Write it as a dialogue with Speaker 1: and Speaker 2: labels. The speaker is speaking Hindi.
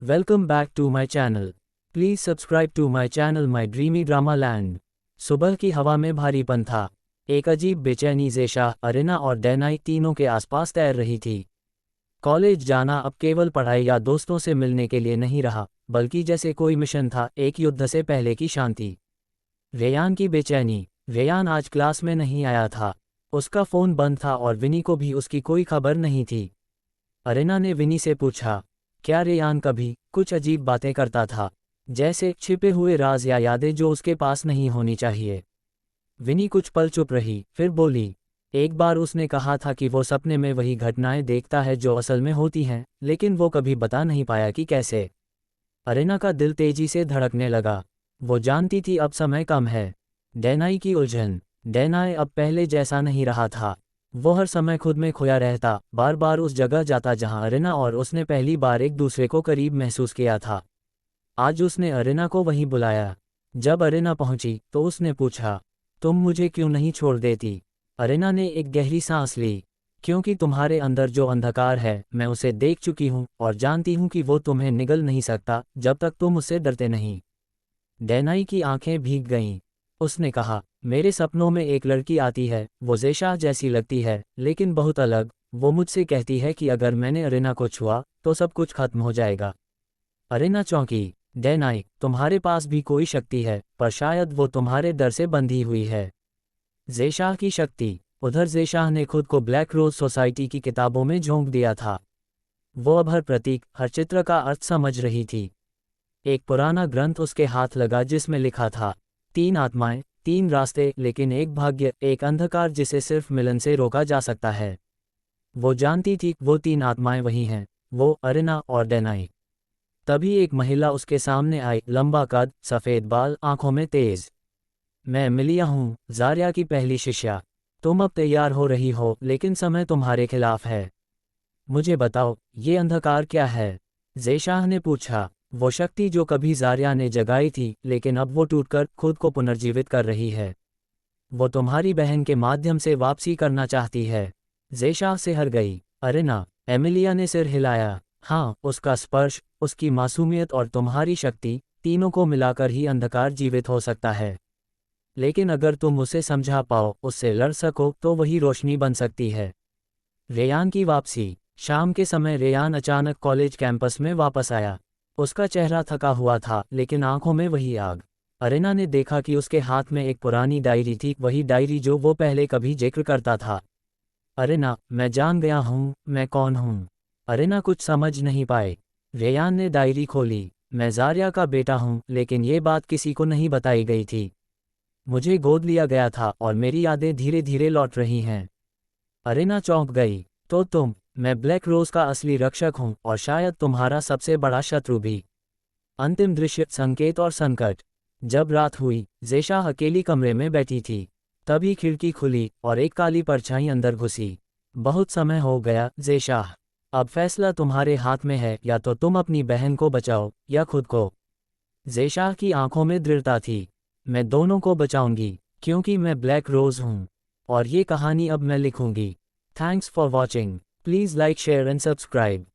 Speaker 1: Welcome back to my channel. Please subscribe to my channel My Dreamy Drama Land. सुबह की हवा में भारीपन था। एक अजीब बेचैनी ज़ेशा, अरेना और डैनाई तीनों के आसपास तैर रही थी। कॉलेज जाना अब केवल पढ़ाई या दोस्तों से मिलने के लिए नहीं रहा, बल्कि जैसे कोई मिशन था, एक युद्ध से पहले की शांति। रेयान की बेचैनी। रेयान आज क्लास में नहीं आया था। उसका फ़ोन बंद था और विनी को भी उसकी कोई खबर नहीं थी। अरेना ने विनी से पूछा, क्या रेयान कभी कुछ अजीब बातें करता था, जैसे छिपे हुए राज या यादें जो उसके पास नहीं होनी चाहिए। विनी कुछ पल चुप रही, फिर बोली, एक बार उसने कहा था कि वो सपने में वही घटनाएं देखता है जो असल में होती हैं, लेकिन वो कभी बता नहीं पाया कि कैसे। अरेना का दिल तेजी से धड़कने लगा। वो जानती थी अब समय कम है। डैनाई की उलझन। डैनाई अब पहले जैसा नहीं रहा था। वो हर समय खुद में खोया रहता, बार बार उस जगह जाता जहां अरेना और उसने पहली बार एक दूसरे को करीब महसूस किया था। आज उसने अरेना को वहीं बुलाया। जब अरेना पहुंची तो उसने पूछा, तुम मुझे क्यों नहीं छोड़ देती? अरेना ने एक गहरी सांस ली। क्योंकि तुम्हारे अंदर जो अंधकार है, मैं उसे देख चुकी हूँ और जानती हूँ कि वो तुम्हें निगल नहीं सकता जब तक तुम उससे डरते नहीं। डैनाई की आंखें भीग गईं। उसने कहा, मेरे सपनों में एक लड़की आती है, वो ज़ेशा जैसी लगती है, लेकिन बहुत अलग। वो मुझसे कहती है कि अगर मैंने अरेना को छुआ तो सब कुछ खत्म हो जाएगा। अरेना चौंकी। डैनाई, तुम्हारे पास भी कोई शक्ति है, पर शायद वो तुम्हारे डर से बंधी हुई है। ज़ेशा की शक्ति। उधर ज़ेशा ने खुद को ब्लैक रोज सोसाइटी की किताबों में झोंक दिया था। वो अब हर प्रतीक, हर चित्र का अर्थ समझ रही थी। एक पुराना ग्रंथ उसके हाथ लगा जिसमें लिखा था, 3 आत्माएं, 3 रास्ते, लेकिन एक भाग्य, एक अंधकार जिसे सिर्फ मिलन से रोका जा सकता है। वो जानती थी वो 3 आत्माएं वही हैं, वो अरेना और डैनाई। तभी एक महिला उसके सामने आई, लंबा कद, सफ़ेद बाल, आंखों में तेज। मैं एमिलिया हूँ, ज़ारिया की पहली शिष्या। तुम अब तैयार हो रही हो, लेकिन समय तुम्हारे खिलाफ है। मुझे बताओ, ये अंधकार क्या है? ज़ेशाह ने पूछा। वो शक्ति जो कभी ज़ारिया ने जगाई थी, लेकिन अब वो टूटकर खुद को पुनर्जीवित कर रही है। वो तुम्हारी बहन के माध्यम से वापसी करना चाहती है। ज़ेशाह से हर गई। अरेना। एमिलिया ने सिर हिलाया। हाँ, उसका स्पर्श, उसकी मासूमियत और तुम्हारी शक्ति, तीनों को मिलाकर ही अंधकार जीवित हो सकता है। लेकिन अगर तुम उसे समझा पाओ, उससे लड़ सको, तो वही रोशनी बन सकती है। रेयान की वापसी। शाम के समय रेयान अचानक कॉलेज कैंपस में वापस आया। उसका चेहरा थका हुआ था, लेकिन आंखों में वही आग। अरेना ने देखा कि उसके हाथ में एक पुरानी डायरी थी, वही डायरी जो वो पहले कभी जिक्र करता था। अरेना, मैं जान गया हूँ मैं कौन हूँ। अरेना कुछ समझ नहीं पाए। रेयान ने डायरी खोली। मैं ज़ारिया का बेटा हूँ, लेकिन ये बात किसी को नहीं बताई गई थी। मुझे गोद लिया गया था और मेरी यादें धीरे धीरे लौट रही हैं। अरेना चौंक गई। तो तुम? मैं ब्लैक रोज का असली रक्षक हूँ, और शायद तुम्हारा सबसे बड़ा शत्रु भी। अंतिम दृश्य, संकेत और संकट। जब रात हुई, ज़ेशा अकेली कमरे में बैठी थी। तभी खिड़की खुली और एक काली परछाई अंदर घुसी। बहुत समय हो गया ज़ेशा। अब फैसला तुम्हारे हाथ में है, या तो तुम अपनी बहन को बचाओ या खुद को। ज़ेशा की आंखों में दृढ़ता थी। मैं दोनों को बचाऊंगी, क्योंकि मैं ब्लैक रोज हूँ, और ये कहानी अब मैं लिखूंगी। Thanks for watching. Please like, share and subscribe.